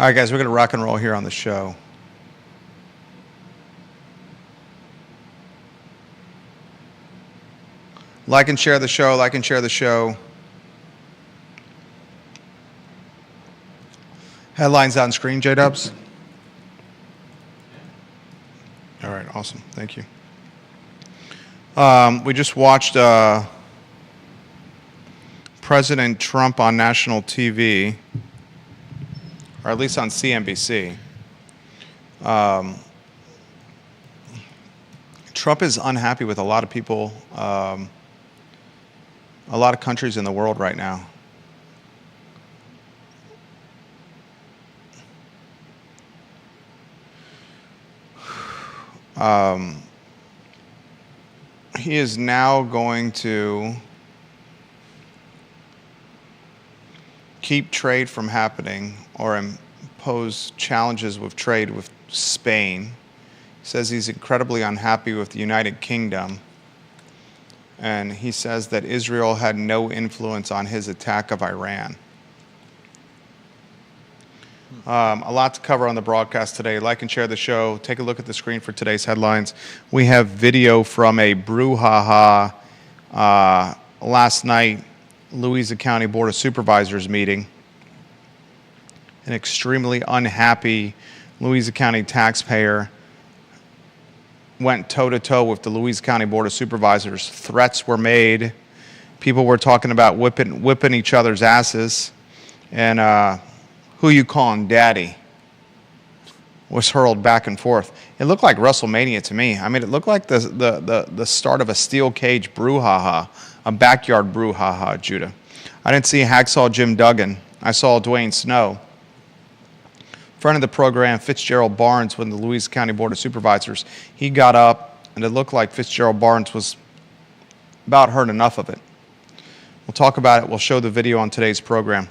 All right, guys, we're going to rock and roll here on the show. Like and share the show, like and share the show. Headlines on screen, J-Dubs? All right, awesome. Thank you. We just watched President Trump on national TV, or at least on CNBC. Trump is unhappy with a lot of people, a lot of countries in the world right now. He is now going to keep trade from happening or impose challenges with trade with Spain. He says he's incredibly unhappy with the United Kingdom. And he says that Israel had no influence on his attack of Iran. A lot to cover on the broadcast today. Like and share the show. Take a look at the screen for today's headlines. We have video from a brouhaha last night, Louisa County Board of Supervisors meeting. An extremely unhappy Louisa County taxpayer went toe-to-toe with the Louisa County Board of Supervisors. Threats were made. People were talking about whipping each other's asses. And who you calling daddy was hurled back and forth. It looked like WrestleMania to me. I mean, it looked like the start of a steel cage brouhaha, a backyard brouhaha, Judah. I didn't see Hacksaw Jim Duggan. I saw Dwayne Snow. Friend of the program, Fitzgerald Barnes, with the Louisa County Board of Supervisors, he got up, and it looked like Fitzgerald Barnes was about heard enough of it. We'll talk about it. We'll show the video on today's program.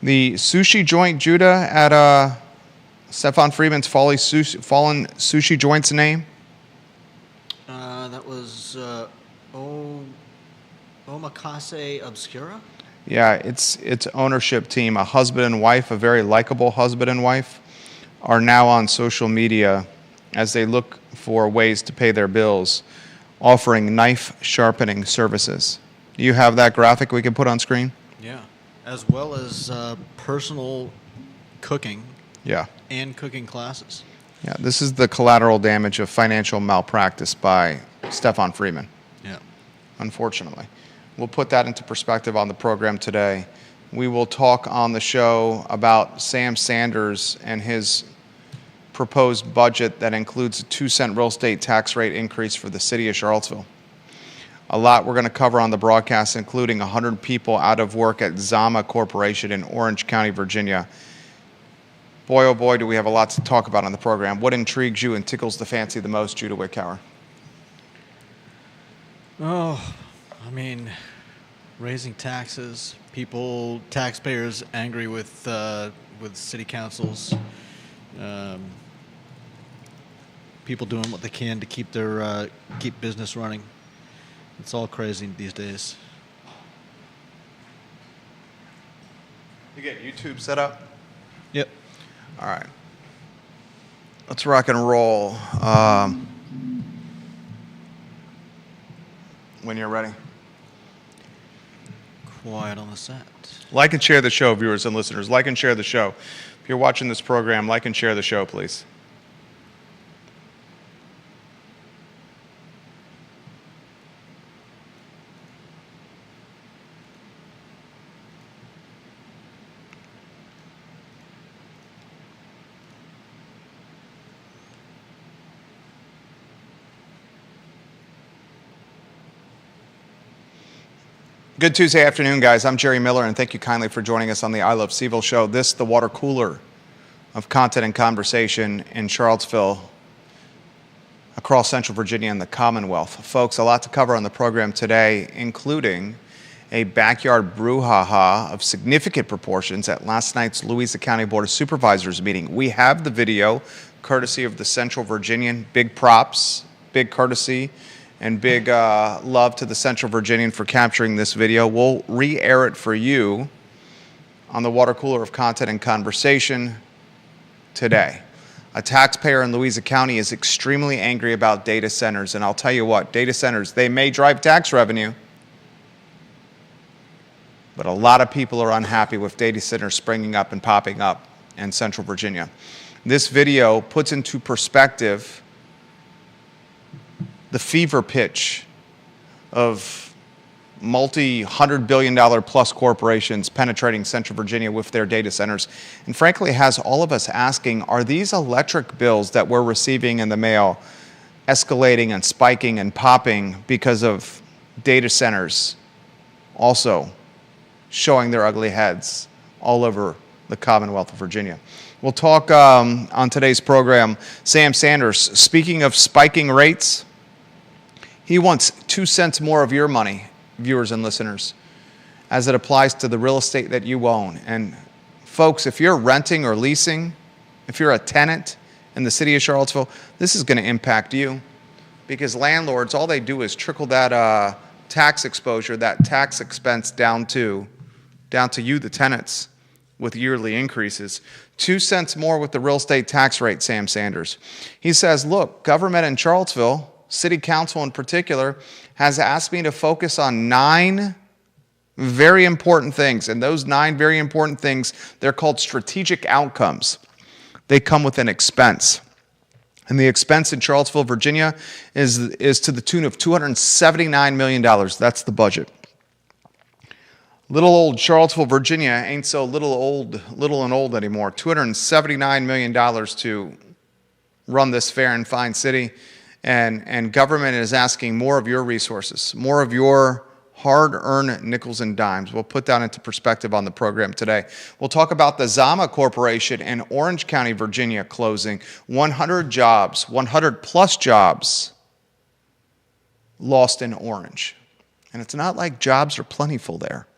The sushi joint, Judah, at Stefan Friedman's fallen sushi joint's name? That was Omakase Obscura? Yeah, its ownership team, a husband and wife, a very likable husband and wife, are now on social media as they look for ways to pay their bills, offering knife sharpening services. Do you have that graphic we can put on screen? Yeah, as well as personal cooking. Yeah. And cooking classes. Yeah, this is the collateral damage of financial malpractice by Stefan Friedman. Yeah. Unfortunately. We'll put that into perspective on the program today. We will talk on the show about Sam Sanders and his proposed budget that includes a 2-cent real estate tax rate increase for the city of Charlottesville. A lot we're going to cover on the broadcast, including 100 people out of work at Zama Corporation in Orange County, Virginia. Boy, oh boy, do we have a lot to talk about on the program. What intrigues you and tickles the fancy the most, Judah Wickhauer? Oh, I mean, raising taxes, taxpayers angry with city councils, people doing what they can to keep keep business running. It's all crazy these days. You get YouTube set up? Yep. All right. Let's rock and roll. When you're ready. Quiet on the set. Like and share the show, viewers and listeners. Like and share the show. If you're watching this program, like and share the show, please. Good Tuesday afternoon, guys. I'm Jerry Miller, and thank you kindly for joining us on the I Love CVille show. This, the water cooler of content and conversation in Charlottesville, across Central Virginia and the Commonwealth. Folks, a lot to cover on the program today, including a backyard brouhaha of significant proportions at last night's Louisa County Board of Supervisors meeting. We have the video, courtesy of the Central Virginian. Big props, big courtesy, and big love to the Central Virginian for capturing this video. We'll re-air it for you on the water cooler of content and conversation today. A taxpayer in Louisa County is extremely angry about data centers, and I'll tell you what, data centers, they may drive tax revenue, but a lot of people are unhappy with data centers springing up and popping up in Central Virginia. This video puts into perspective the fever pitch of multi-$100 billion plus corporations penetrating Central Virginia with their data centers. And frankly, has all of us asking, are these electric bills that we're receiving in the mail escalating and spiking and popping because of data centers also showing their ugly heads all over the Commonwealth of Virginia? We'll talk on today's program, Sam Sanders, speaking of spiking rates, he wants 2 cents more of your money, viewers and listeners, as it applies to the real estate that you own. And folks, if you're renting or leasing, if you're a tenant in the city of Charlottesville, this is going to impact you, because landlords, all they do is trickle that tax exposure, that tax expense down to you, the tenants, with yearly increases. 2 cents more with the real estate tax rate, Sam Sanders. He says, look, government in Charlottesville, City Council in particular, has asked me to focus on 9 very important things. And those 9 very important things, they're called strategic outcomes. They come with an expense. And the expense in Charlottesville, Virginia is to the tune of $279 million. That's the budget. Little old Charlottesville, Virginia ain't so little and old anymore. $279 million to run this fair and fine city. And government is asking more of your resources, more of your hard-earned nickels and dimes. We'll put that into perspective on the program today. We'll talk about the Zama Corporation in Orange County, Virginia, closing 100 jobs, 100-plus jobs lost in Orange. And it's not like jobs are plentiful there.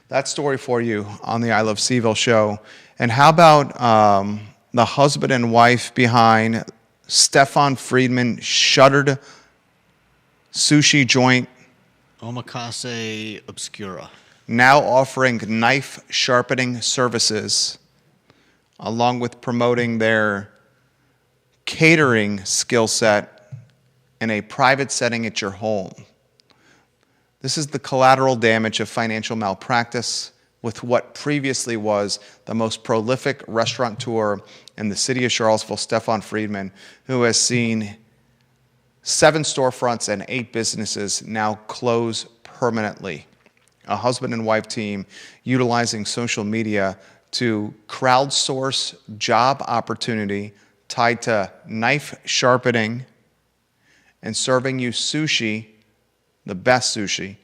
That story for you on the I Love CVille show. And how about the husband and wife behind Stefan Friedman shuttered sushi joint, Omakase Obscura, now offering knife sharpening services, along with promoting their catering skill set in a private setting at your home. This is the collateral damage of financial malpractice with what previously was the most prolific restaurateur in the city of Charlottesville, Stefan Friedman, who has seen 7 storefronts and 8 businesses now close permanently. A husband and wife team utilizing social media to crowdsource job opportunity tied to knife sharpening and serving you sushi, the best sushi,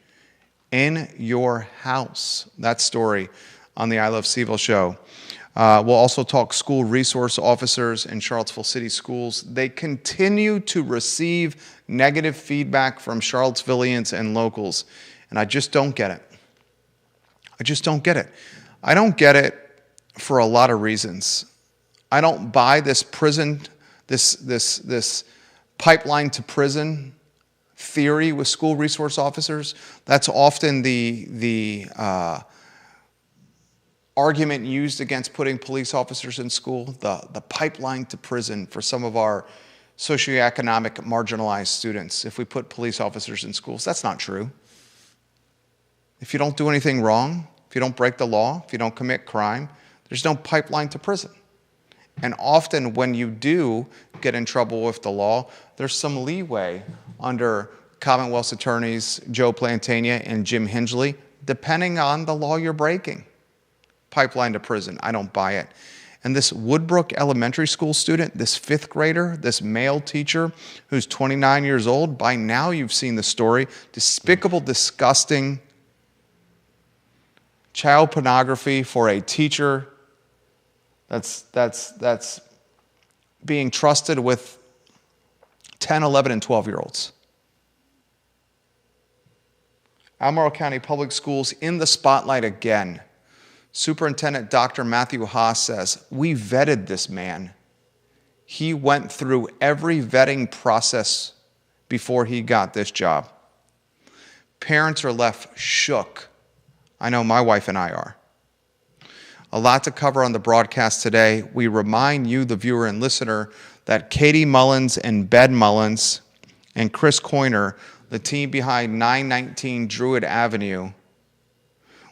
in your house. That story on the I Love CVille show. We'll also talk school resource officers in Charlottesville City Schools. They continue to receive negative feedback from Charlottesvillians and locals, and I just don't get it. I just don't get it. I don't get it for a lot of reasons. I don't buy this prison, this pipeline to prison theory with school resource officers. That's often the argument used against putting police officers in school, the pipeline to prison for some of our socioeconomic marginalized students. If we put police officers in schools, that's not true. If you don't do anything wrong, if you don't break the law, if you don't commit crime, there's no pipeline to prison. And often when you do get in trouble with the law, there's some leeway under Commonwealth's attorneys Joe Plantania and Jim Hingley, depending on the law you're breaking. Pipeline to prison, I don't buy it. And this Woodbrook Elementary School student, this 5th grader, this male teacher who's 29 years old, by now you've seen the story, despicable, disgusting child pornography for a teacher that's being trusted with 10, 11, and 12-year-olds. Albemarle County Public Schools in the spotlight again. Superintendent Dr. Matthew Haas says, we vetted this man. He went through every vetting process before he got this job. Parents are left shook. I know my wife and I are. A lot to cover on the broadcast today. We remind you, the viewer and listener, that Katie Mullins and Ben Mullins and Chris Coyner, the team behind 919 Druid Avenue,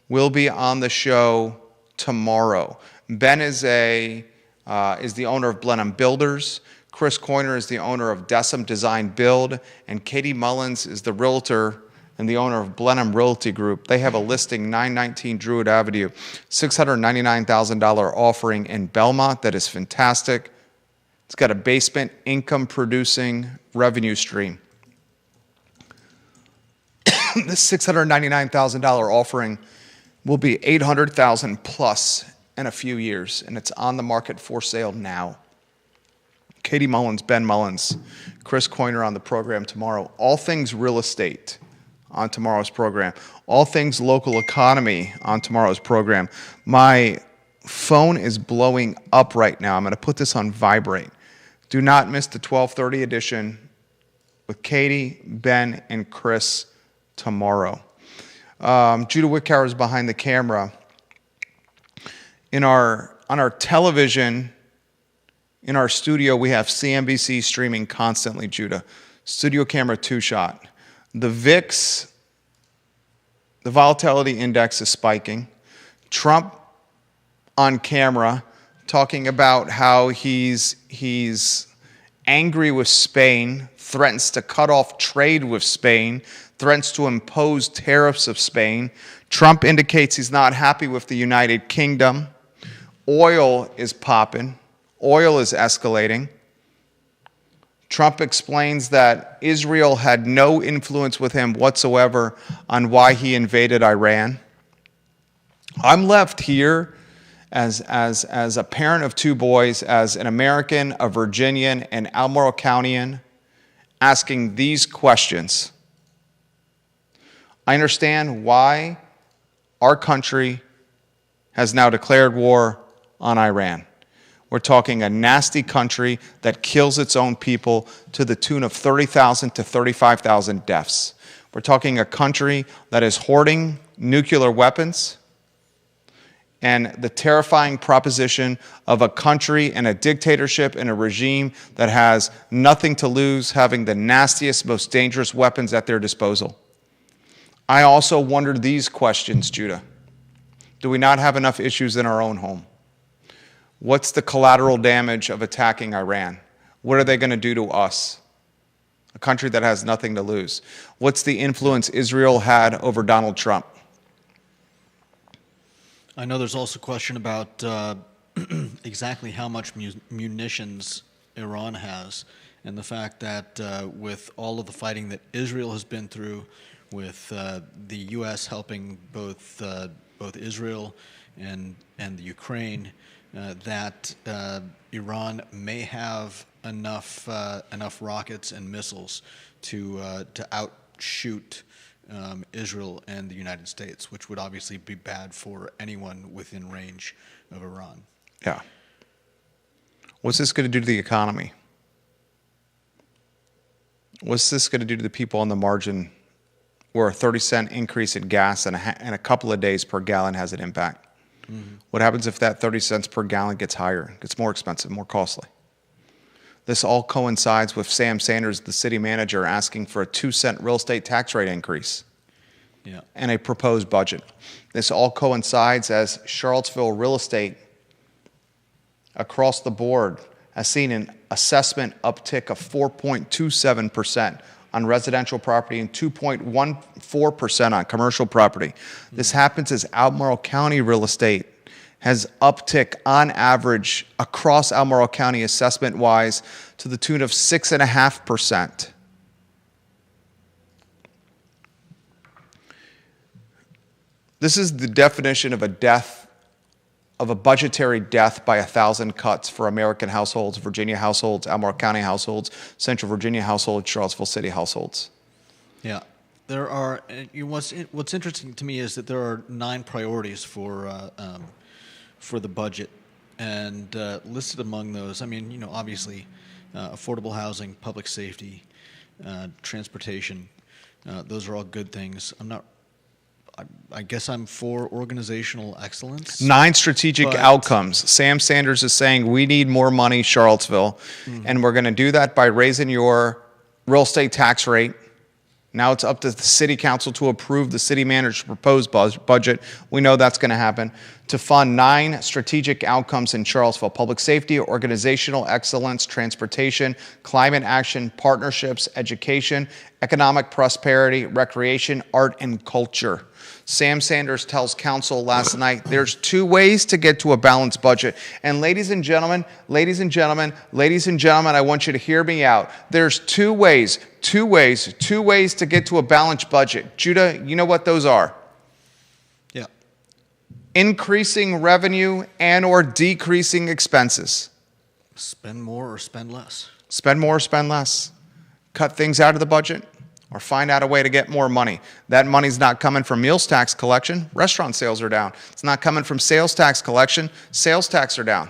will be on the show tomorrow. Ben is the owner of Blenheim Builders. Chris Coyner is the owner of Decim Design Build, and Katie Mullins is the realtor and the owner of Blenheim Realty Group. They have a listing, 919 Druid Avenue, $699,000 offering in Belmont that is fantastic. It's got a basement income-producing revenue stream. This $699,000 offering will be $800,000 plus in a few years, and it's on the market for sale now. Katie Mullins, Ben Mullins, Chris Coyner on the program tomorrow. All things real estate on tomorrow's program. All things local economy on tomorrow's program. My phone is blowing up right now. I'm going to put this on vibrate. Do not miss the 12:30 edition with Katie, Ben, and Chris tomorrow. Judah Wickower is behind the camera. On our television, in our studio, we have CNBC streaming constantly, Judah. Studio camera 2-shot. The VIX, the volatility index is spiking. Trump on camera talking about how he's angry with Spain, threatens to cut off trade with Spain, threatens to impose tariffs of Spain. Trump indicates he's not happy with the United Kingdom. Oil is popping. Oil is escalating. Trump explains that Israel had no influence with him whatsoever on why he invaded Iran. I'm left here as a parent of two boys, as an American, a Virginian, and Albemarle Countyan, asking these questions. I understand why our country has now declared war on Iran. We're talking a nasty country that kills its own people to the tune of 30,000 to 35,000 deaths. We're talking a country that is hoarding nuclear weapons, and the terrifying proposition of a country and a dictatorship and a regime that has nothing to lose having the nastiest, most dangerous weapons at their disposal. I also wondered these questions, Judah. Do we not have enough issues in our own home? What's the collateral damage of attacking Iran? What are they going to do to us? A country that has nothing to lose. What's the influence Israel had over Donald Trump? I know there's also a question about exactly how much munitions Iran has, and the fact that with all of the fighting that Israel has been through, with the U.S. helping both Israel and the Ukraine, that Iran may have enough rockets and missiles to outshoot Israel and the United States, which would obviously be bad for anyone within range of Iran. Yeah. What's this going to do to the economy? What's this going to do to the people on the margin where a 30-cent increase in gas in a couple of days per gallon has an impact? Mm-hmm. What happens if that 30 cents per gallon gets higher, gets more expensive, more costly? This all coincides with Sam Sanders, the city manager, asking for a 2-cent real estate tax rate increase and a proposed budget. This all coincides as Charlottesville real estate across the board has seen an assessment uptick of 4.27% on residential property and 2.14% on commercial property. This happens as Albemarle County real estate has uptick on average across Albemarle County assessment-wise to the tune of 6.5%. This is the definition of a death, of a budgetary death by 1,000 cuts for American households, Virginia households, Albemarle County households, Central Virginia households, Charlottesville City households. Yeah. There are, what's interesting to me is that there are 9 priorities for the budget, and listed among those, I mean, obviously, affordable housing, public safety, transportation, those are all good things. I guess I'm for organizational excellence. 9 strategic But- outcomes. Sam Sanders is saying we need more money, Charlottesville, and we're going to do that by raising your real estate tax rate. Now it's up to the city council to approve the city manager's proposed budget. We know that's going to happen. To fund 9 strategic outcomes in Charlottesville: public safety, organizational excellence, transportation, climate action, partnerships, education, economic prosperity, recreation, art, and culture. Sam Sanders tells council last night there's 2 ways to get to a balanced budget. And ladies and gentlemen, I want you to hear me out. There's 2 ways to get to a balanced budget. Judah, you know what those are? Yeah. Increasing revenue and or decreasing expenses. Spend more or spend less. Spend more or spend less. Cut things out of the budget or find out a way to get more money. That money's not coming from meals tax collection. Restaurant sales are down. It's not coming from sales tax collection. Sales tax are down.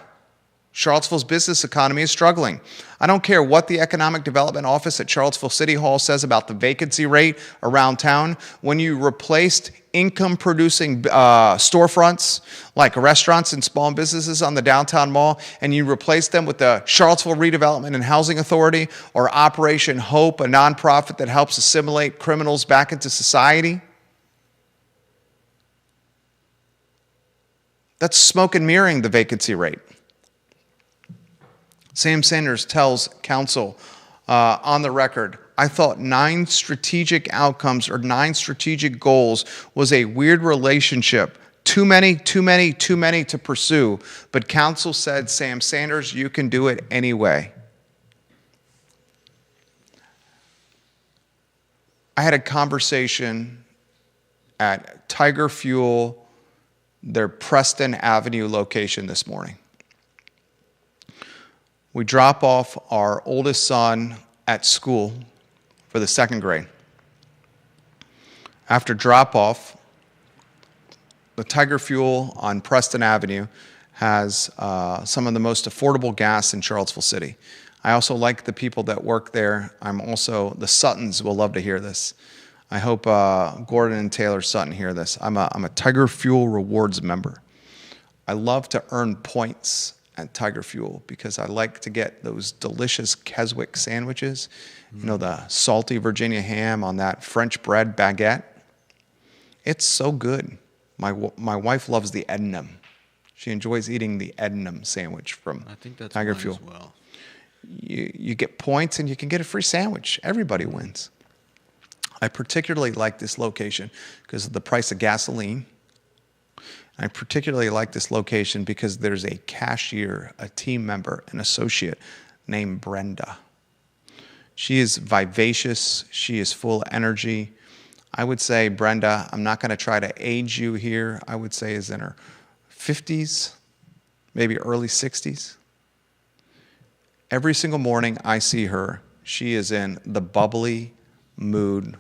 Charlottesville's business economy is struggling. I don't care what the Economic Development Office at Charlottesville City Hall says about the vacancy rate around town. When you replaced income-producing storefronts like restaurants and small businesses on the downtown mall, and you replaced them with the Charlottesville Redevelopment and Housing Authority or Operation Hope, a nonprofit that helps assimilate criminals back into society, that's smoke and mirroring the vacancy rate. Sam Sanders tells council on the record, I thought 9 strategic outcomes or 9 strategic goals was a weird relationship. Too many to pursue. But council said, Sam Sanders, you can do it anyway. I had a conversation at Tiger Fuel, their Preston Avenue location this morning. We drop off our oldest son at school for the 2nd grade. After drop-off, the Tiger Fuel on Preston Avenue has some of the most affordable gas in Charlottesville City. I also like the people that work there. The Suttons will love to hear this. I hope Gordon and Taylor Sutton hear this. I'm a Tiger Fuel Rewards member. I love to earn points at Tiger Fuel because I like to get those delicious Keswick sandwiches. You know, the salty Virginia ham on that French bread baguette. It's so good. My wife loves the Ednam. She enjoys eating the Ednam sandwich from Tiger Fuel. As well. You get points and you can get a free sandwich. Everybody wins. I particularly like this location because of the price of gasoline. I particularly like this location because there's a cashier, a team member, an associate named Brenda. She is vivacious. She is full of energy. I would say Brenda, I'm not going to try to age you here. I would say is in her 50s, maybe early 60s. Every single morning I see her, she is in the bubbly mood,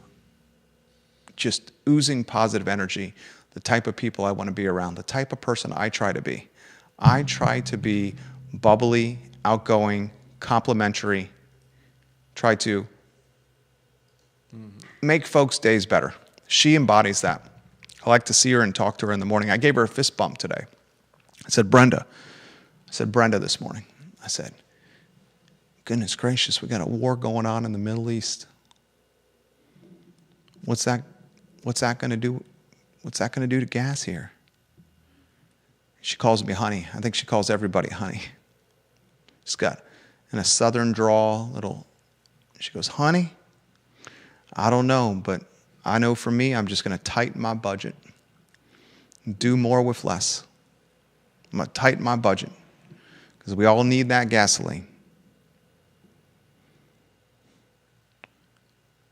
just oozing positive energy. The type of people I want to be around, the type of person I try to be. I try to be bubbly, outgoing, complimentary, try to make folks' days better. She embodies that. I like to see her and talk to her in the morning. I gave her a fist bump today. I said, Brenda this morning. I said, goodness gracious, we got a war going on in the Middle East. What's that going to do? What's that going to do to gas here? She calls me honey. I think she calls everybody honey. She's got in a southern drawl, she goes, honey, I don't know, but I know for me, I'm just going to tighten my budget. Do more with less. I'm going to tighten my budget because we all need that gasoline.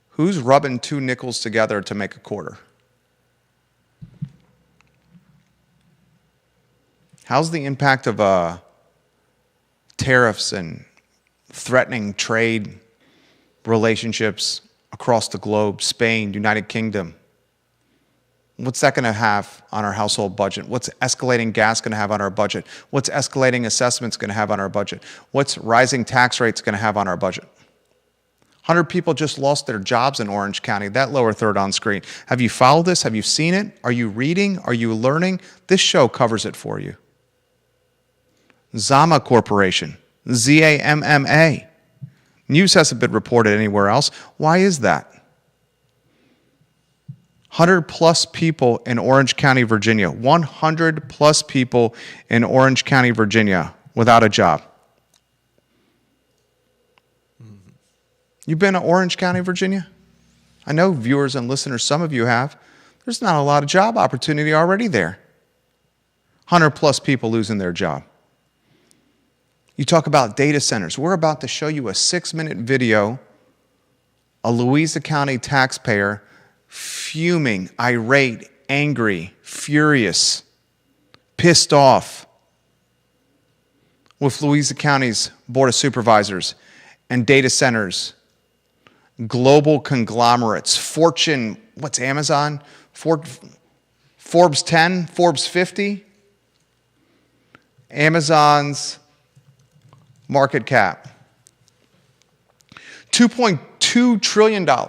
Who's rubbing 2 nickels together to make a quarter? How's the impact of tariffs and threatening trade relationships across the globe, Spain, United Kingdom? What's that going to have on our household budget? What's escalating gas going to have on our budget? What's escalating assessments going to have on our budget? What's rising tax rates going to have on our budget? 100 people just lost their jobs in Orange County, that lower third on screen. Have you followed this? Have you seen it? Are you reading? Are you learning? This show covers it for you. Zama Corporation, ZAMMA. News hasn't been reported anywhere else. Why is that? 100 plus people in Orange County, Virginia. 100 plus people in Orange County, Virginia without a job. You've been to Orange County, Virginia? I know viewers and listeners, some of you have. There's not a lot of job opportunity already there. 100 plus people losing their job. You talk about data centers. We're about to show you a 6-minute video, a Louisa County taxpayer fuming, irate, angry, furious, pissed off with Louisa County's Board of Supervisors and data centers, global conglomerates, Fortune, what's Amazon? Forbes 10, Forbes 50. Amazon's market cap, $2.2 trillion. There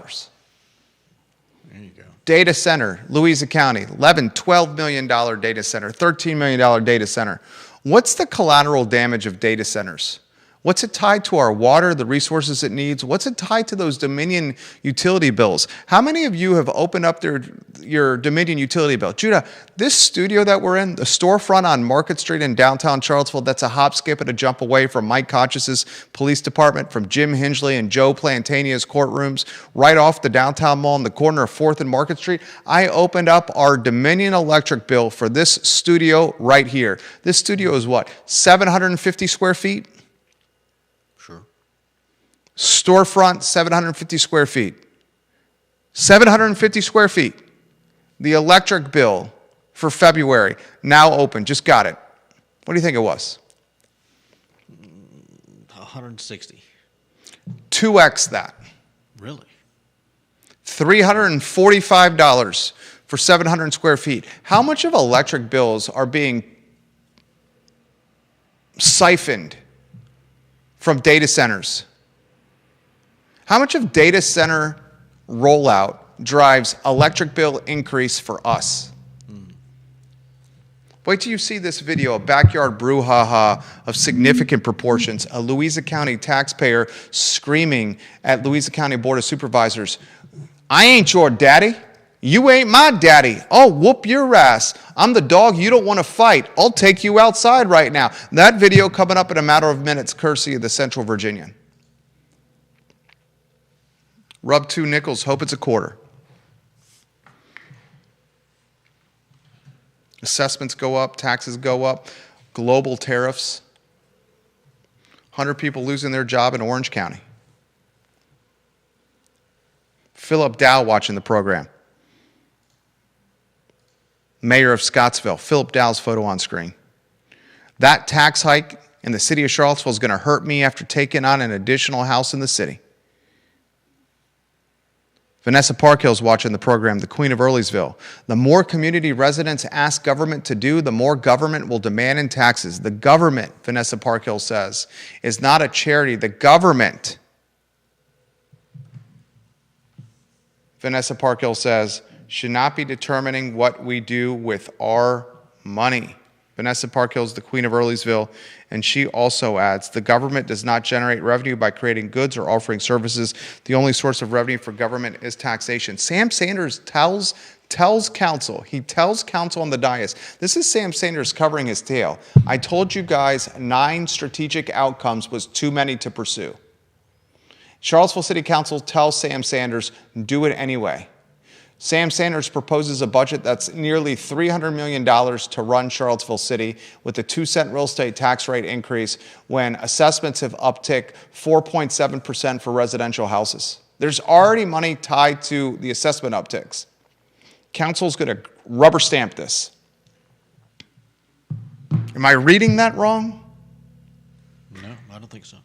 you go. Data center, Louisa County, $12 million data center, $13 million data center. What's the collateral damage of data centers? What's it tied to our water, the resources it needs? What's it tied to those Dominion utility bills? How many of you have opened up your Dominion utility bill? Judah, this studio that we're in, the storefront on Market Street in downtown Charlottesville, that's a hop, skip, and a jump away from Mike Conscious's police department, from Jim Hingley and Joe Plantania's courtrooms, right off the downtown mall on the corner of 4th and Market Street. I opened up our Dominion electric bill for this studio right here. This studio is what, 750 square feet? Storefront, 750 square feet. 750 square feet. The electric bill for February, now open, just got it. What do you think it was? 160. 2x that. Really? $345 for 700 square feet. How much of electric bills are being siphoned from data centers? How much of data center rollout drives electric bill increase for us? Wait till you see this video, a backyard brouhaha of significant proportions, a Louisa County taxpayer screaming at Louisa County Board of Supervisors, I ain't your daddy. You ain't my daddy. I'll whoop your ass. I'm the dog you don't want to fight. I'll take you outside right now. That video coming up in a matter of minutes, courtesy of the Central Virginian. Rub 2 nickels, hope it's a quarter. Assessments go up, taxes go up, global tariffs. 100 people losing their job in Orange County. Philip Dow watching the program. Mayor of Scottsville, Philip Dow's photo on screen. That tax hike in the city of Charlottesville is going to hurt me after taking on an additional house in the city. Vanessa Parkhill's watching the program, the Queen of Earlysville. The more community residents ask government to do, the more government will demand in taxes. The government, Vanessa Parkhill says, is not a charity. The government, Vanessa Parkhill says, should not be determining what we do with our money. Vanessa Parkhill is the Queen of Earlysville, and she also adds, the government does not generate revenue by creating goods or offering services. The only source of revenue for government is taxation. Sam Sanders tells counsel, he tells counsel on the dais, this is Sam Sanders covering his tail. I told you guys 9 strategic outcomes was too many to pursue. Charlottesville City Council tells Sam Sanders, do it anyway. Sam Sanders proposes a budget that's nearly $300 million to run Charlottesville City with a 2-cent real estate tax rate increase when assessments have upticked 4.7% for residential houses. There's already money tied to the assessment upticks. Council's going to rubber stamp this. Am I reading that wrong? No, I don't think so.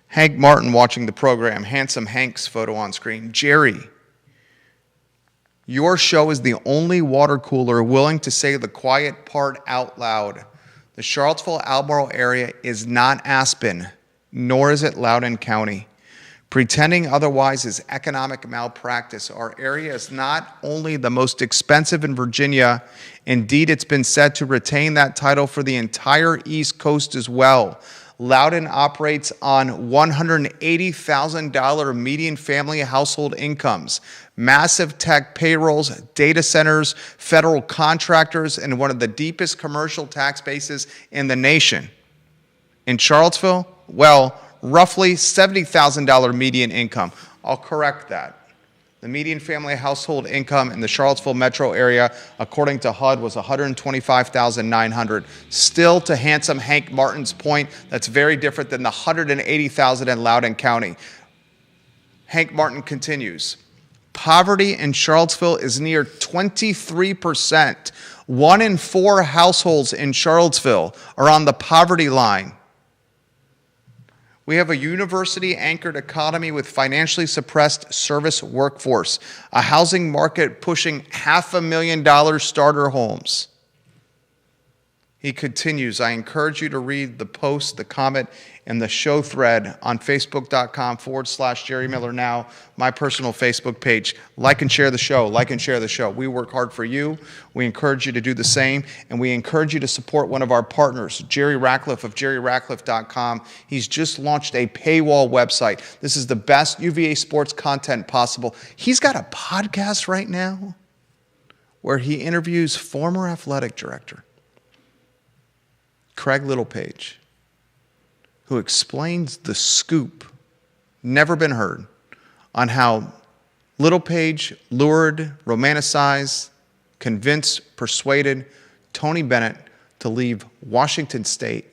Hank Martin watching the program, Handsome Hank's photo on screen. Jerry, your show is the only water cooler willing to say the quiet part out loud. The Charlottesville-Albemarle area is not Aspen. nor is it Loudoun County. Pretending otherwise is economic malpractice. Our area is not only the most expensive in Virginia, indeed, it's been said to retain that title for the entire East Coast as well. Loudoun operates on $180,000 median family household incomes, massive tech payrolls, data centers, federal contractors, and one of the deepest commercial tax bases in the nation. In Charlottesville, well, roughly $70,000 median income. I'll correct that. The median family household income in the Charlottesville metro area, according to HUD, was $125,900. Still, to handsome Hank Martin's point, that's very different than the $180,000 in Loudoun County. Hank Martin continues, poverty in Charlottesville is near 23%. 1 in 4 households in Charlottesville are on the poverty line. We have a university-anchored economy with financially suppressed service workforce, a housing market pushing $500,000 starter homes. He continues, I encourage you to read the post, the comment, and the show thread on facebook.com/Jerry Miller Now, my personal Facebook page. Like and share the show. Like and share the show. We work hard for you. We encourage you to do the same, and we encourage you to support one of our partners, Jerry Ratcliffe of jerryratcliffe.com. He's just launched a paywall website. This is the best UVA sports content possible. He's got a podcast right now where he interviews former athletic director Craig Littlepage, who explains the scoop, never been heard, on how Littlepage lured, romanticized, convinced, persuaded Tony Bennett to leave Washington State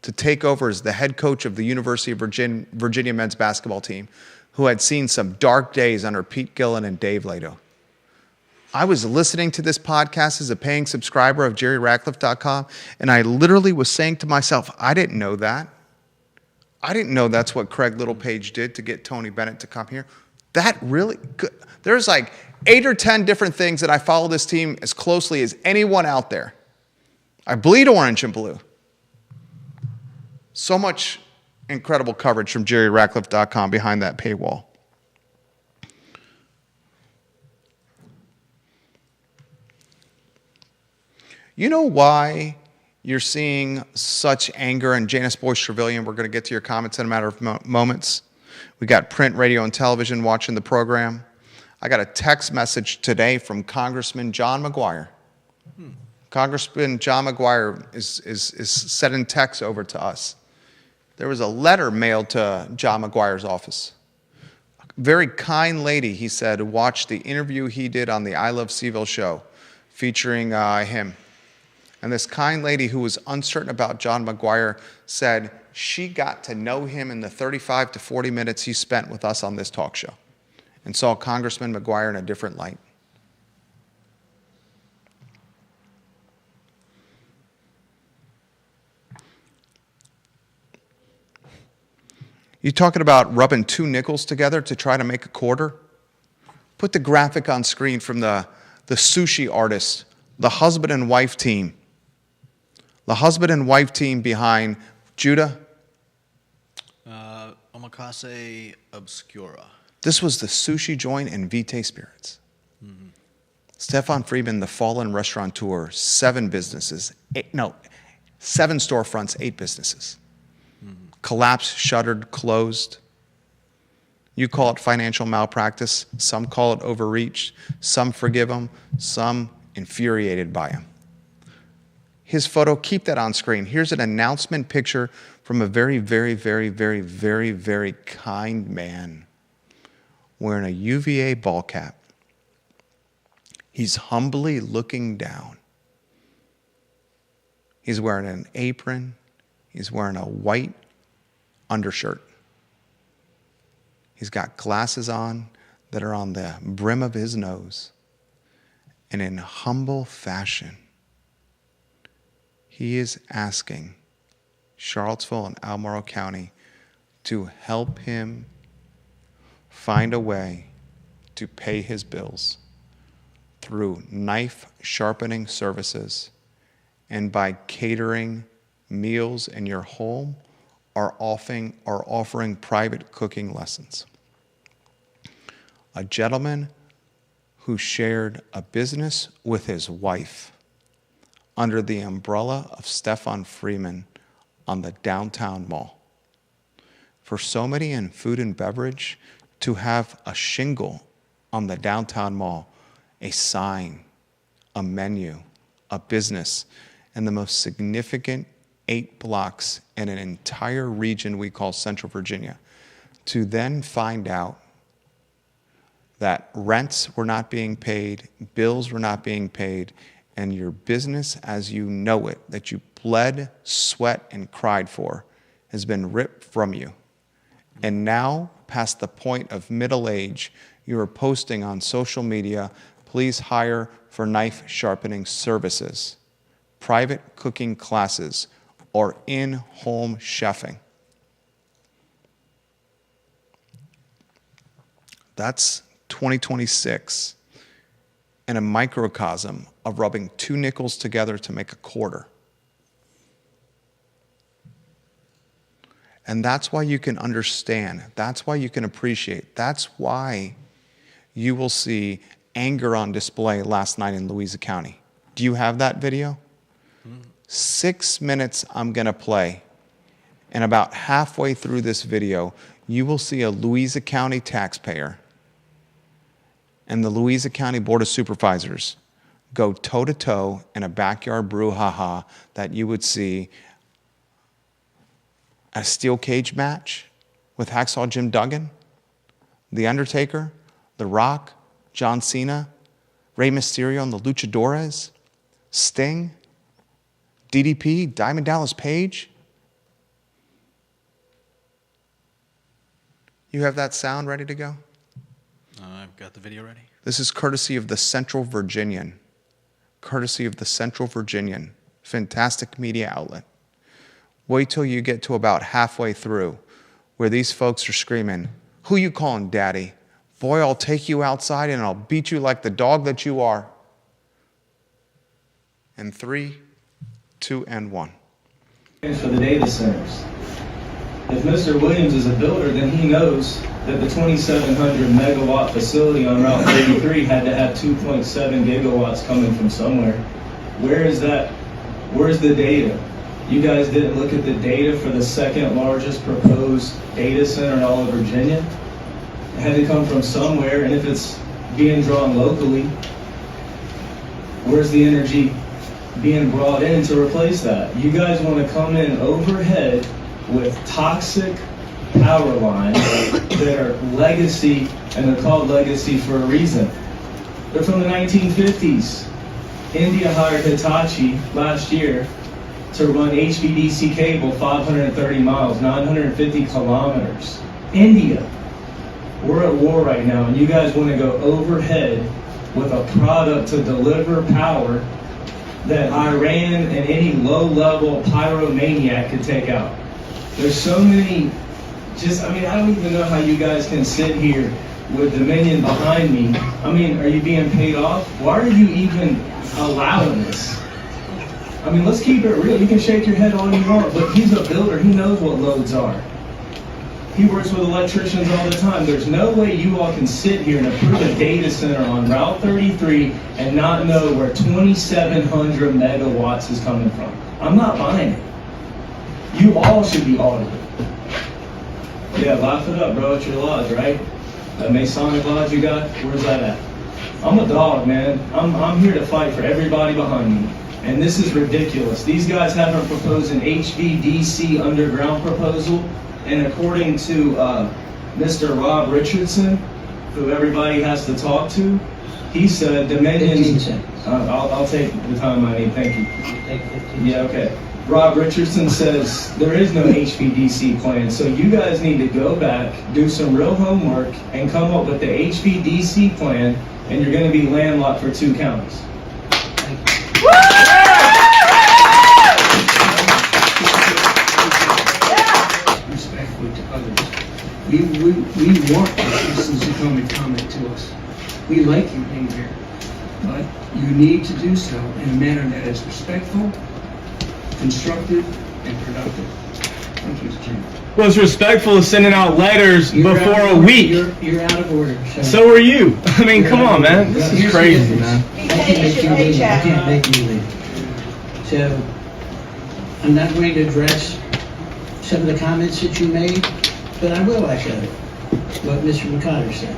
to take over as the head coach of the University of Virginia men's basketball team, who had seen some dark days under Pete Gillen and Dave Lato. I was listening to this podcast as a paying subscriber of jerryratcliffe.com, and I literally was saying to myself, I didn't know that. I didn't know that's what Craig Littlepage did to get Tony Bennett to come here. That really good. There's like 8 or 10 different things that I follow this team as closely as anyone out there. I bleed orange and blue. So much incredible coverage from jerryratcliffe.com behind that paywall. You know why you're seeing such anger? And Janice Boyce Trevelyan, we're going to get to your comments in a matter of moments. We got print, radio, and television watching the program. I got a text message today from Congressman John McGuire. Congressman John McGuire is sending texts over to us. There was a letter mailed to John McGuire's office. A very kind lady, he said, watched the interview he did on the I Love CVille show featuring him. And this kind lady who was uncertain about John McGuire said she got to know him in the 35 to 40 minutes he spent with us on this talk show and saw Congressman McGuire in a different light. You talking about rubbing 2 nickels together to try to make a quarter? Put the graphic on screen from the sushi artist, the husband and wife team. The husband and wife team behind Judah. Omakase Obscura. This was the sushi joint and Vitae Spirits. Mm-hmm. Stefan Friedman, the fallen restaurateur, 7 businesses. 7 storefronts, 8 businesses. Mm-hmm. Collapsed, shuttered, closed. You call it financial malpractice. Some call it overreach. Some forgive him. Some infuriated by him. His photo, keep that on screen. Here's an announcement picture from a very, very, very, very, very, very kind man wearing a UVA ball cap. He's humbly looking down. He's wearing an apron. He's wearing a white undershirt. He's got glasses on that are on the brim of his nose. And in humble fashion, he is asking Charlottesville and Albemarle County to help him find a way to pay his bills through knife sharpening services and by catering meals in your home are offering private cooking lessons. A gentleman who shared a business with his wife under the umbrella of Stefan Freeman on the downtown mall. For so many in food and beverage to have a shingle on the downtown mall, a sign, a menu, a business, and the most significant 8 blocks in an entire region we call Central Virginia, to then find out that rents were not being paid, bills were not being paid, and your business as you know it, that you bled, sweat, and cried for, has been ripped from you. And now, past the point of middle age, you are posting on social media, please hire for knife sharpening services, private cooking classes, or in-home chefing. That's 2026 and a microcosm of rubbing 2 nickels together to make a quarter. And that's why you can understand. That's why you can appreciate. That's why you will see anger on display last night in Louisa County. Do you have that video? 6 minutes I'm going to play. And about halfway through this video, you will see a Louisa County taxpayer and the Louisa County Board of Supervisors go toe-to-toe in a backyard brouhaha that you would see a steel cage match with Hacksaw Jim Duggan, The Undertaker, The Rock, John Cena, Rey Mysterio and the Luchadores, Sting, DDP, Diamond Dallas Page. You have that sound ready to go? I've got the video ready. This is courtesy of the Central Virginian. Courtesy of the Central Virginian. Fantastic media outlet. Wait till you get to about halfway through where these folks are screaming, "Who you calling daddy? Boy, I'll take you outside and I'll beat you like the dog that you are." In 3, 2, and 1. For the data centers. If Mr. Williams is a builder, then he knows that the 2,700 megawatt facility on Route 33 had to have 2.7 gigawatts coming from somewhere. Where is that? Where's the data? You guys didn't look at the data for the second largest proposed data center in all of Virginia? It had to come from somewhere, and if it's being drawn locally, where's the energy being brought in to replace that? You guys want to come in overhead with toxic power lines that are legacy, and they're called legacy for a reason. They're from the 1950s. India hired Hitachi last year to run HVDC cable 530 miles, 950 kilometers. India. We're at war right now, and you guys want to go overhead with a product to deliver power that Iran and any low-level pyromaniac could take out. There's so many, I don't even know how you guys can sit here with Dominion behind me. Are you being paid off? Why are you even allowing this? Let's keep it real. You can shake your head all you want, but he's a builder. He knows what loads are. He works with electricians all the time. There's no way you all can sit here and approve a data center on Route 33 and not know where 2,700 megawatts is coming from. I'm not buying it. You all should be audited. Yeah, laugh it up, bro. It's your lodge, right? That Masonic lodge you got, where's that at? I'm a dog, man. I'm here to fight for everybody behind me. And this is ridiculous. These guys haven't proposed an HVDC underground proposal. And according to Mr. Rob Richardson, who everybody has to talk to, he said Dominion. I'll take the time I need. Thank you. Take 15 Yeah, okay. Rob Richardson says there is no HVDC plan, so you guys need to go back, do some real homework, and come up with the HVDC plan, and you're going to be landlocked for 2 counties. respectfully to others. We want the citizens to come and comment to us. We like you being here, but you need to do so in a manner that is respectful, constructive, and productive. Thank you, Mr. Chairman. What's respectful is sending out letters You're before out a of order. week. You're out of order. So are you. I mean, You're come out on, of man. order. This Here's is the crazy, difference. man. I can't make you leave. I can't make you leave. So, I'm not going to address some of the comments that you made, but I will echo what Mr. McCotter said.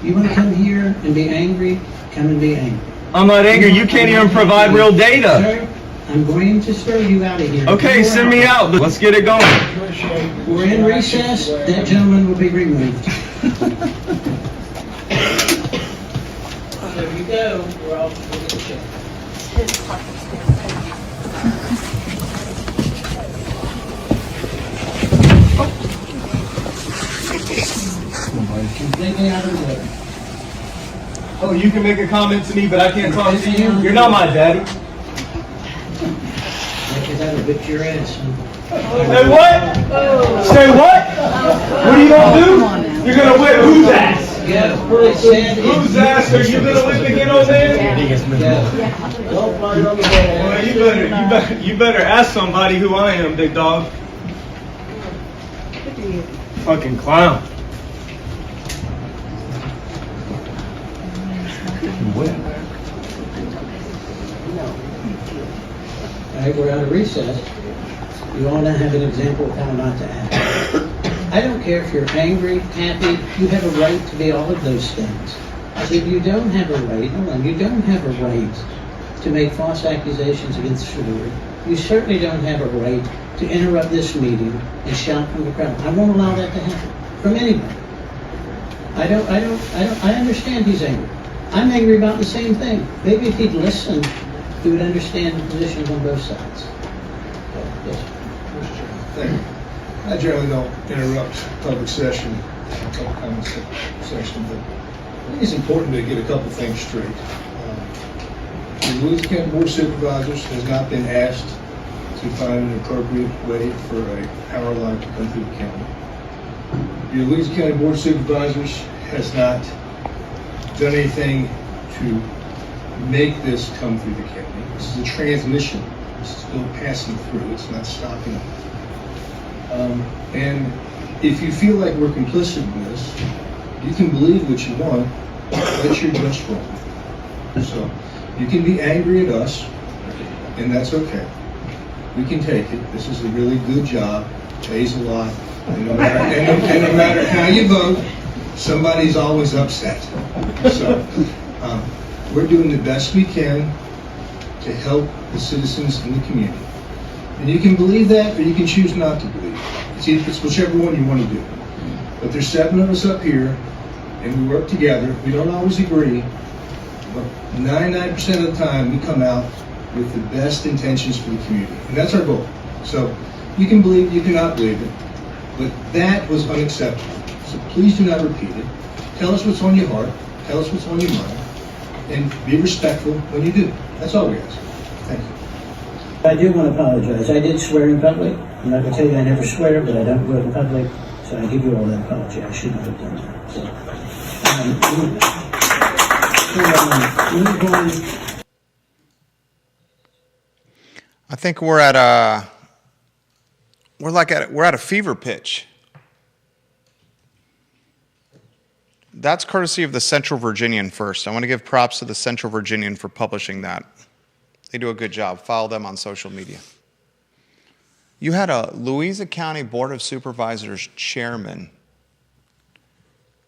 You want to come here and be angry, come and be angry. I'm not angry. You can't even provide real data. Sir, I'm going to throw you out of here. Okay, You're send out. me out. Let's get it going. We're in recess. That gentleman will be removed. There you go. We're all going to check. Completely out of the way. Oh, you can make a comment to me, but I can't talk to you? You're not my daddy. Because I would whip your ass. Say what? Say what? What are you gonna do? You're gonna whip whose ass? Yeah, I said Whose ass are you gonna whip again over there? Well, you better ask somebody who I am, big dog. Fucking clown. All right, we're out of recess. You all now have an example of how not to act. I don't care if you're angry, happy, you have a right to be all of those things. If you don't have a right, you don't have a right to make false accusations against the board. You certainly don't have a right to interrupt this meeting and shout from the crowd. I won't allow that to happen from anybody. I understand he's angry. I'm angry about the same thing. Maybe if he'd listen, he would understand the positions on both sides. Yes. Thank you. I generally don't interrupt public session, public comment session, but I think it's important to get a couple things straight. The Louisiana County Board of Supervisors has not been asked to find an appropriate way for a power line to come through the county. The Louisiana County Board of Supervisors has not done anything to make this come through the county. This is a transmission. This is still passing through. It's not stopping. And if you feel like we're complicit in this, you can believe what you want, but you're just wrong. So you can be angry at us, and that's okay. We can take it. This is a really good job, pays a lot, and no matter how you vote, somebody's always upset. So we're doing the best we can to help the citizens in the community. And you can believe that, or you can choose not to believe it. It's whichever one you want to do. But there's 7 of us up here, and we work together. We don't always agree, but 99% of the time we come out with the best intentions for the community. And that's our goal. So you can believe, you cannot believe it, but that was unacceptable. So please do not repeat it. Tell us what's on your heart. Tell us what's on your mind. And be respectful when you do. That's all we ask. Thank you. I do want to apologize. I did swear in public. I'm not going to tell you I never swear, but I don't do it in public. So I give you all that apology. I should not have done that. So, I think we're at a fever pitch. That's courtesy of the Central Virginian first. I want to give props to the Central Virginian for publishing that. They do a good job. Follow them on social media. You had a Louisiana County Board of Supervisors chairman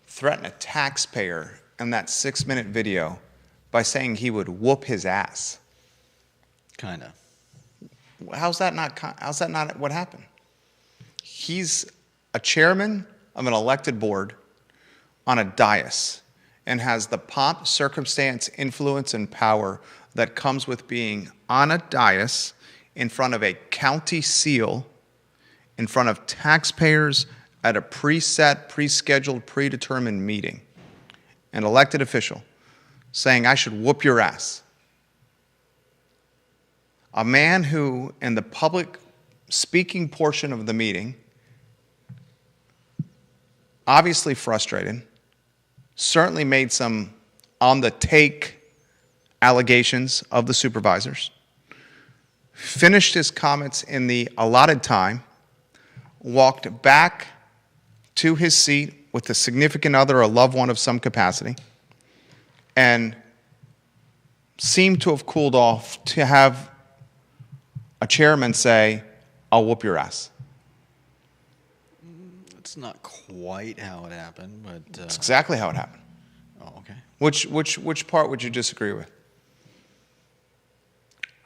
threaten a taxpayer in that 6-minute video by saying he would whoop his ass. Kinda. How's that not what happened? He's a chairman of an elected board on a dais and has the pomp, circumstance, influence, and power that comes with being on a dais in front of a county seal, in front of taxpayers at a preset, pre-scheduled, predetermined meeting. An elected official saying, I should whoop your ass. A man who, in the public speaking portion of the meeting, obviously frustrated, certainly made some on-the-take allegations of the supervisors, finished his comments in the allotted time, walked back to his seat with a significant other, a loved one of some capacity, and seemed to have cooled off to have a chairman say, "I'll whoop your ass." It's not quite how it happened, but That's exactly how it happened. oh, okay. Which part would you disagree with?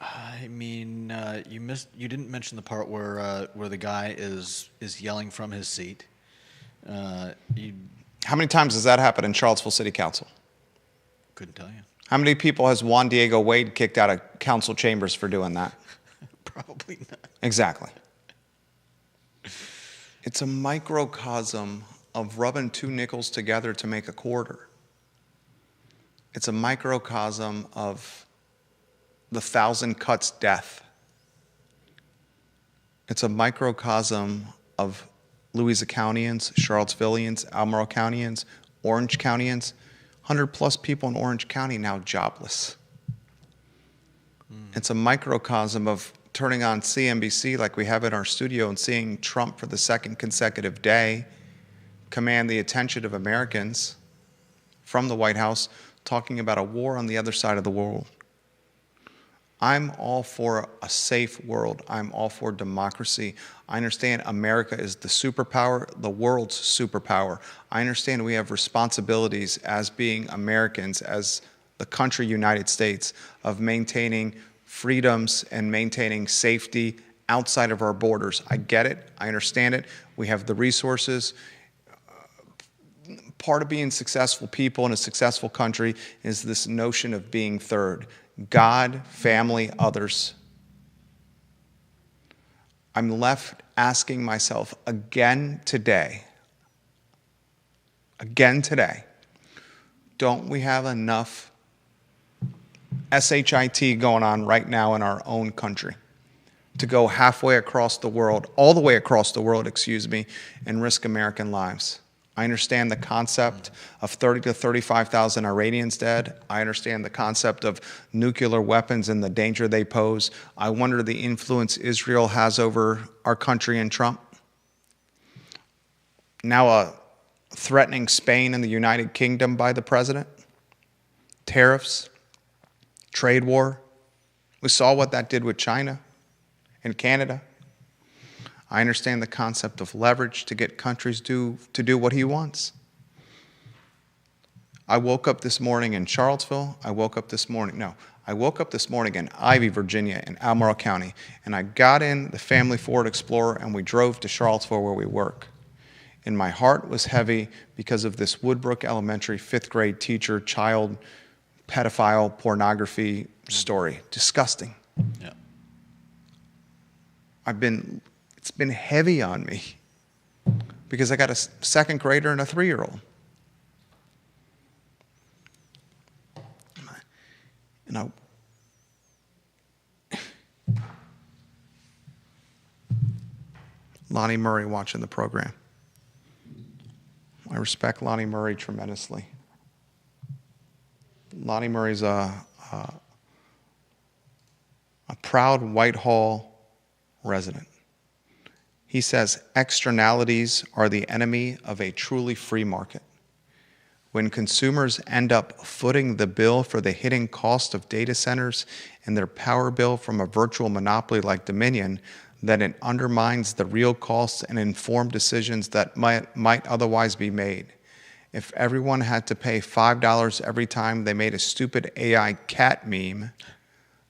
I mean, you didn't mention the part where the guy is yelling from his seat. You How many times does that happen in Charlottesville City Council? couldn't tell you. How many people has Juan Diego Wade kicked out of council chambers for doing that? Probably not. Exactly. It's a microcosm of rubbing two nickels together to make a quarter. It's a microcosm of the 1,000 cuts death. It's a microcosm of Louisa Countyans, Charlottesvillians, Albemarle Countyans, Orange Countyans. 100+ people in Orange County now jobless. It's a microcosm of turning on CNBC like we have in our studio and seeing Trump for the second consecutive day command the attention of Americans from the White House talking about a war on the other side of the world. I'm all for a safe world. I'm all for democracy. I understand America is the superpower, the world's superpower. I understand we have responsibilities as being Americans, as the country United States, of maintaining freedoms and maintaining safety outside of our borders. I get it. I understand it. We have the resources. Part of being successful people in a successful country is this notion of being third. God, family, others. I'm left asking myself again today, don't we have enough SHIT going on right now in our own country to go halfway across the world, all the way across the world, and risk American lives? I understand the concept of 30 to 35,000 Iranians dead. I understand the concept of nuclear weapons and the danger they pose. I wonder the influence Israel has over our country and Trump. Now threatening Spain and the United Kingdom by the president. Tariffs, trade war. We saw what that did with China and Canada. I understand the concept of leverage to get countries to do what he wants. I woke up this morning in Charlottesville. I woke up this morning in Ivy, Virginia, in Albemarle County, and I got in the family Ford Explorer and we drove to Charlottesville where we work. And my heart was heavy because of this Woodbrook Elementary 5th grade teacher, child, pedophile, pornography story. Disgusting. Yeah. It's been heavy on me because I got a second grader and a 3-year-old. And Lonnie Murray watching the program. I respect Lonnie Murray tremendously. Lonnie Murray's a proud Whitehall resident. He says externalities are the enemy of a truly free market. When consumers end up footing the bill for the hidden cost of data centers and their power bill from a virtual monopoly like Dominion, then it undermines the real costs and informed decisions that might otherwise be made. If everyone had to pay $5 every time they made a stupid AI cat meme,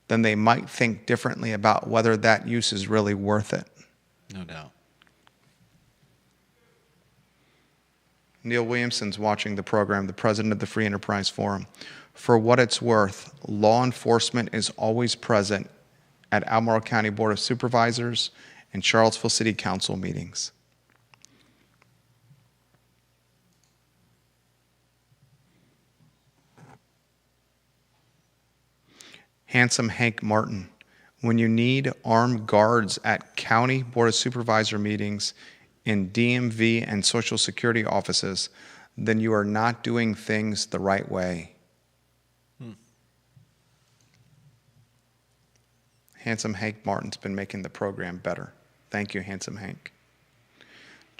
then they might think differently about whether that use is really worth it. No doubt. Neil Williamson's watching the program, the president of the Free Enterprise Forum. For what it's worth, law enforcement is always present at Albemarle County Board of Supervisors and Charlottesville City Council meetings. Handsome Hank Martin. When you need armed guards at County Board of Supervisor meetings, in DMV and Social Security offices, then you are not doing things the right way. Handsome Hank Martin's been making the program better. Thank you, Handsome Hank.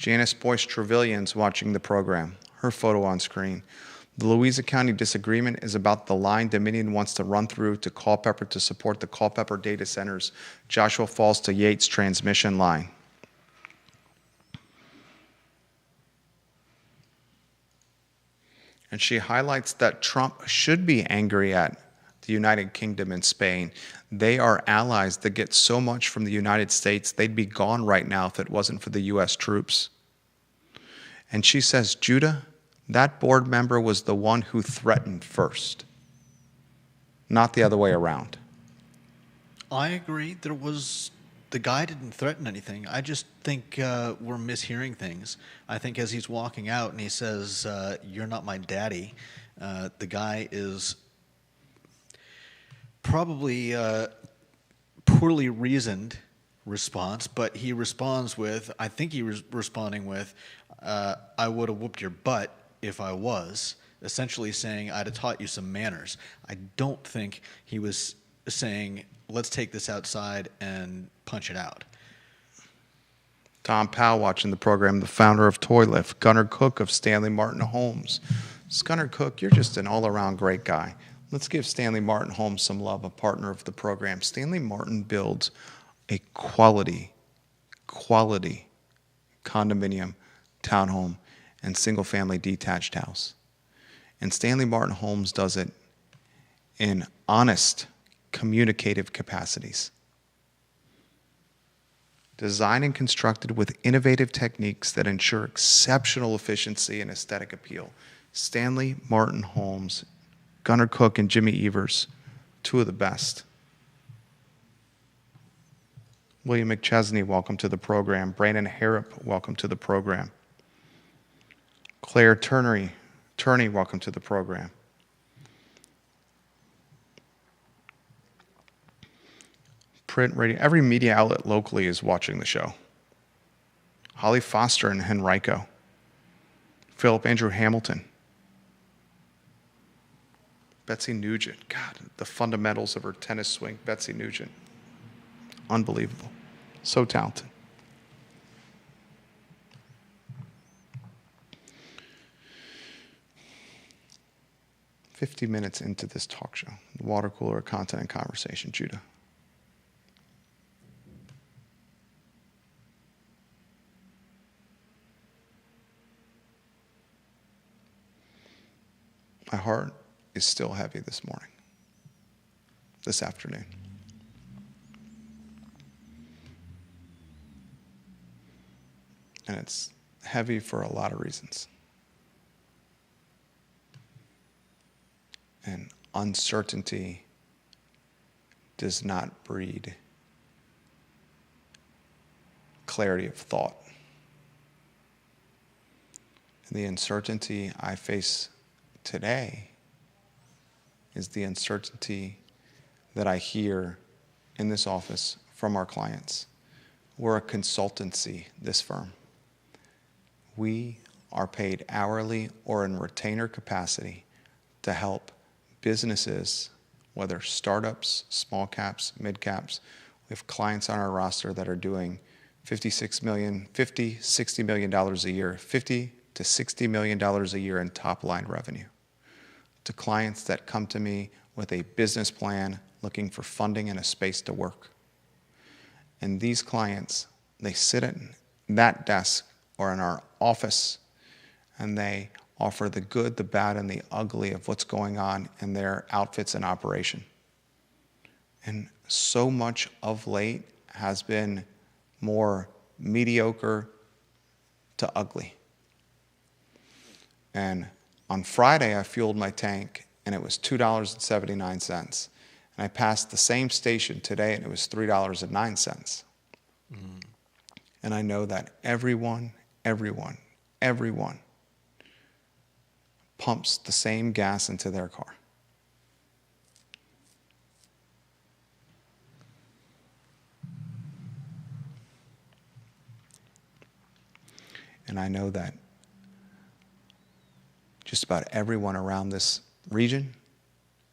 Janice Boyce Trevelyan's watching the program. Her photo on screen. The Louisa County disagreement is about the line Dominion wants to run through to Culpeper to support the Culpeper data center's Joshua Falls to Yates transmission line. And she highlights that Trump should be angry at the United Kingdom and Spain. They are allies that get so much from the United States, they'd be gone right now if it wasn't for the U.S. troops. And she says, Judah, that board member was the one who threatened first, not the other way around. I agree. The guy didn't threaten anything. I just think we're mishearing things. I think as he's walking out and he says, you're not my daddy, the guy is probably poorly reasoned response, but he responds with, I think he was responding with, I would have whooped your butt if I was, essentially saying I'd have taught you some manners. I don't think he was saying, let's take this outside and punch it out. Tom Powell watching the program, the founder of Toy Lift, Gunnar Cook of Stanley Martin Homes. Gunnar Cook, you're just an all-around great guy. Let's give Stanley Martin Homes some love, a partner of the program. Stanley Martin builds a quality condominium, townhome, and single-family detached house. And Stanley Martin Homes does it in honest, communicative capacities. Designed and constructed with innovative techniques that ensure exceptional efficiency and aesthetic appeal. Stanley Martin Homes, Gunnar Cook and Jimmy Evers, two of the best. William McChesney, welcome to the program. Brandon Harrop, welcome to the program. Claire Turney, welcome to the program. Print, radio, every media outlet locally is watching the show. Holly Foster and Henrico. Philip Andrew Hamilton. Betsy Nugent. God, the fundamentals of her tennis swing. Betsy Nugent. Unbelievable. So talented. "50 minutes into this talk show. The water cooler, content, and conversation. Judah. My heart is still heavy this morning, this afternoon. And it's heavy for a lot of reasons. And uncertainty does not breed clarity of thought. And the uncertainty I face today is the uncertainty that I hear in this office from our clients. We're a consultancy, this firm. We are paid hourly or in retainer capacity to help businesses, whether startups, small caps, mid caps. We have clients on our roster that are doing $60 million a year, $50 to $60 million a year in top line revenue. To clients that come to me with a business plan looking for funding and a space to work. And these clients, they sit at that desk or in our office and they offer the good, the bad, and the ugly of what's going on in their outfits and operation. And so much of late has been more mediocre to ugly. And on Friday, I fueled my tank, and it was $2.79. And I passed the same station today, and it was $3.09. And I know that everyone pumps the same gas into their car. And I know that just about everyone around this region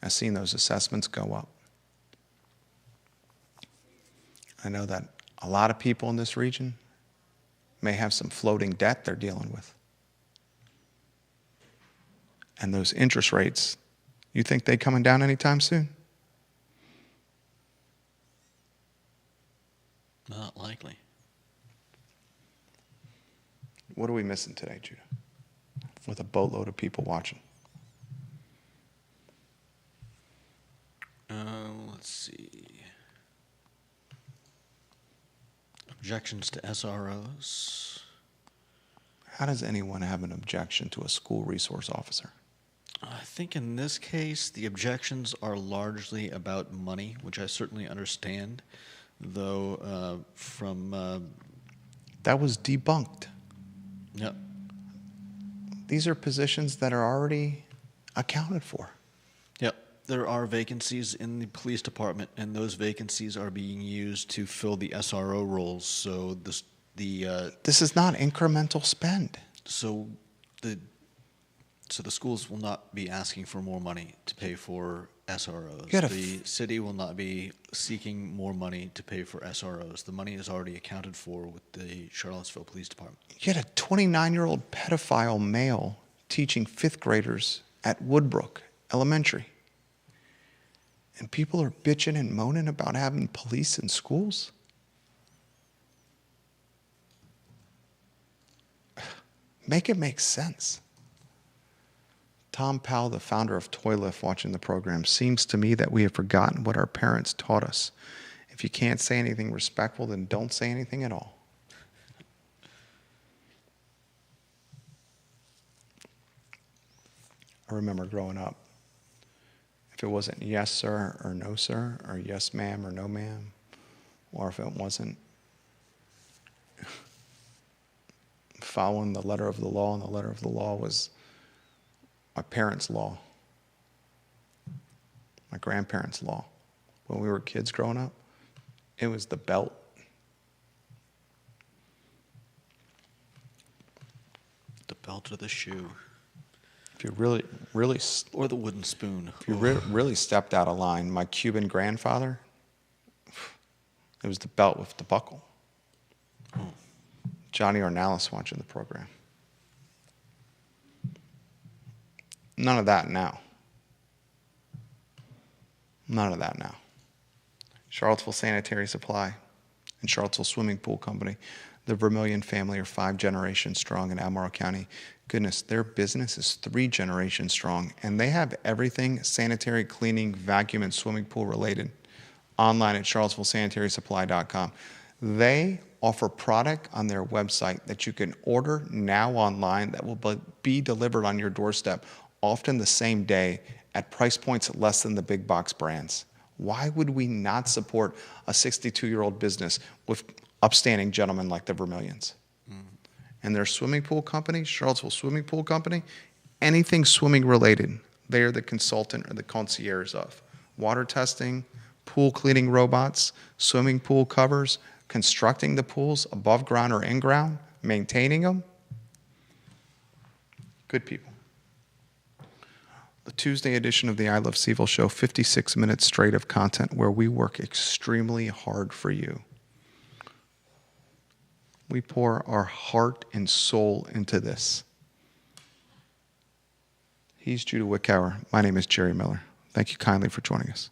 has seen those assessments go up. I know that a lot of people in this region may have some floating debt they're dealing with. And those interest rates, you think they coming down anytime soon? Not likely. What are we missing today, Judah? With a boatload of people watching. Let's see. Objections to SROs. How does anyone have an objection to a school resource officer? I think in this case, the objections are largely about money, which I certainly understand, though That was debunked. Yep. These are positions that are already accounted for. Yep. There are vacancies in the police department, and those vacancies are being used to fill the SRO roles. So this is not incremental spend. So the schools will not be asking for more money to pay for SROs. The city will not be seeking more money to pay for SROs. The money is already accounted for with the Charlottesville Police Department. You had a 29-year-old pedophile male teaching fifth graders at Woodbrook Elementary. And people are bitching and moaning about having police in schools? Make it make sense. Tom Powell, the founder of Toylift, watching the program, seems to me that we have forgotten what our parents taught us. If you can't say anything respectful, then don't say anything at all. I remember growing up, if it wasn't yes, sir, or no, sir, or yes, ma'am, or no, ma'am, or if it wasn't following the letter of the law, and the letter of the law was my parents' law, my grandparents' law. When we were kids growing up, it was the belt. The belt or the shoe. If you really, or the wooden spoon. If you really stepped out of line, my Cuban grandfather, it was the belt with the buckle. Oh. Johnny Ornalis watching the program. None of that now. None of that now. Charlottesville Sanitary Supply and Charlottesville Swimming Pool Company, the Vermillion family are 5 generations strong in Albemarle County. Goodness, their business is 3 generations strong, and they have everything sanitary, cleaning, vacuum, and swimming pool related online at charlottesvillesanitarysupply.com. They offer product on their website that you can order now online that will be delivered on your doorstep, often the same day, at price points less than the big box brands. Why would we not support a 62-year-old business with upstanding gentlemen like the Vermillions? And their swimming pool company, Charlottesville Swimming Pool Company, anything swimming related, they are the consultant or the concierge of. Water testing, pool cleaning robots, swimming pool covers, constructing the pools above ground or in ground, maintaining them. Good people. The Tuesday edition of the I Love CVille show, 56 minutes straight of content where we work extremely hard for you. We pour our heart and soul into this. He's Judah Wickower. My name is Jerry Miller. Thank you kindly for joining us.